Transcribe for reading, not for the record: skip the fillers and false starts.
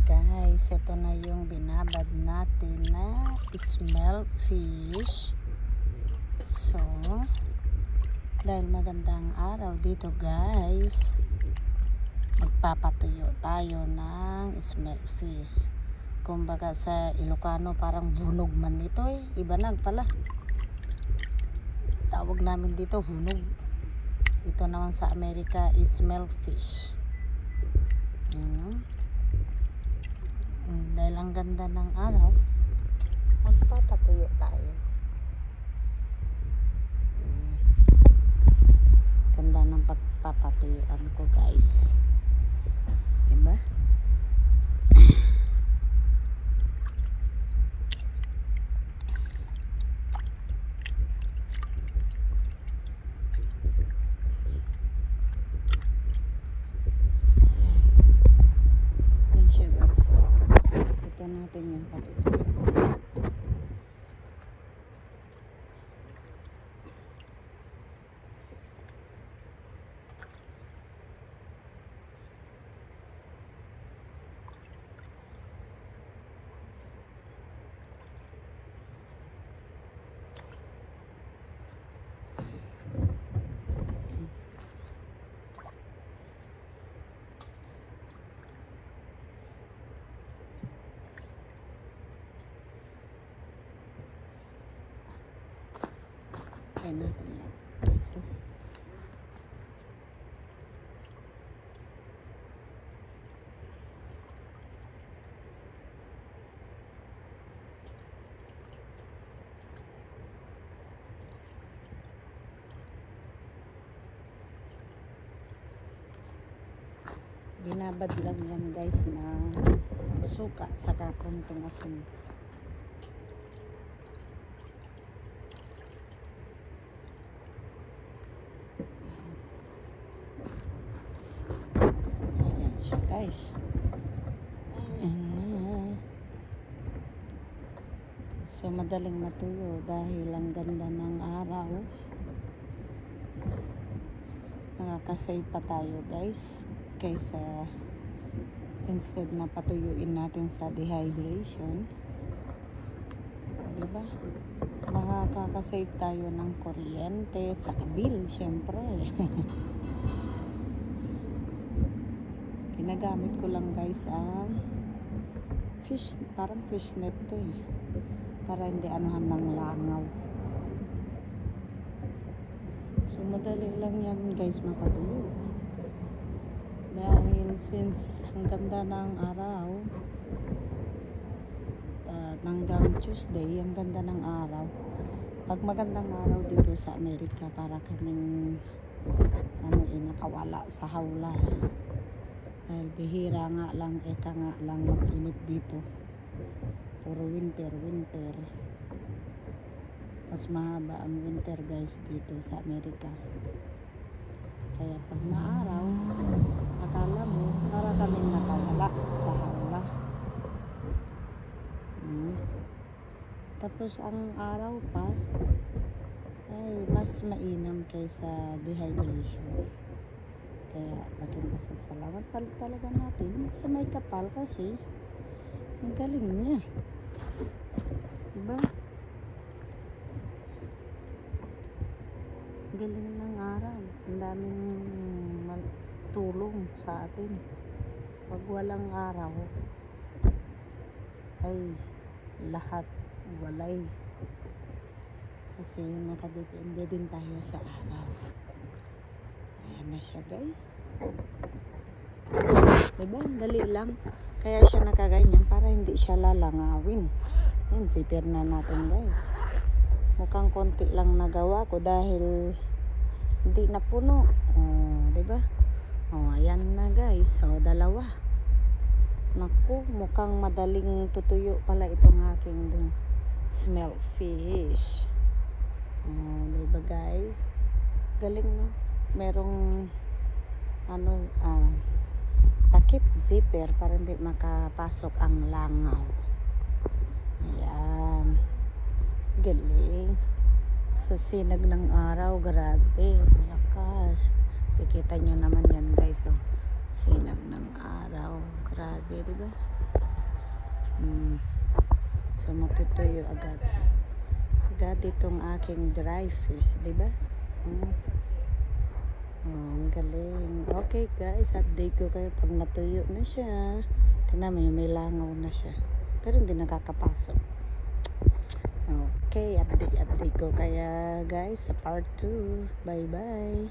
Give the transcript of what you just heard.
guys, ito na yung binabad natin na smelt fish. So dahil magandang araw dito guys, magpapatuyo tayo ng smelt fish. Kumbaga sa Ilocano parang vunog man ito ibanag pala tawag namin dito, vunog. Ito naman sa Amerika is smelt fish. Dahil ang ganda ng araw, magpapatuyo tayo. Ganda ng pagpapatuyuan ko guys, diba? Natin yan patutuyo. Try natin yan. Ito. Binabad lang yan guys na suka sa kakuntong asin. Guys, so madaling matuyo dahil ang ganda ng araw. Nakakasave pa tayo guys, kaysa instead na patuyuin natin sa dehydration, diba? Makakasave tayo ng kuryente at sa bill syempre. Ginagamit ko lang guys fish, parang fish net to para hindi anuhan ng langaw. So madali lang yan guys mapatuyo, dahil since ang ganda ng araw, hanggang Tuesday ang ganda ng araw. Pag magandang araw dito sa Amerika, para kaming nakawala sa hawla. Dahil bihira nga lang, eka nga lang mag-init dito. Puro winter. Mas mahaba ang winter guys dito sa Amerika. Kaya pag maaraw, akala mo para kaming nakawala sa hawla. Tapos ang araw pa ay mas mainam kaysa dehydration. Kaya laking masasalamat talaga natin sa may kapal, kasi ang galing niya, diba? Galing ng araw, ang daming tulong sa atin. Pag walang araw ay lahat walay, kasi nakadepende din tayo sa araw. Ayan na siya guys, diba? Dali lang, kaya siya nakaganyan para hindi siya lalangawin. Yan, zipper na natin guys. Mukhang konti lang nagawa ko dahil hindi na puno. Diba? Ayan na guys. Dalawa. Naku, mukhang madaling tutuyo pala itong aking smelt fish. Diba guys? Galing, no? Merong takip, zipper para hindi makapasok ang langaw. Ayan, galing. Sa sinag ng araw, grabe, malakas. Kikita nyo naman yan guys, sinag ng araw, grabe, diba? So matutuyo agad. Agad itong aking dry fish, di ba? Ang galing. Okay guys, update ko kayo pag natuyo na siya. Tingnan mo yung may langaw na siya. Pero hindi nakakapasok. Okay, update ko kaya guys sa part 2. Bye bye.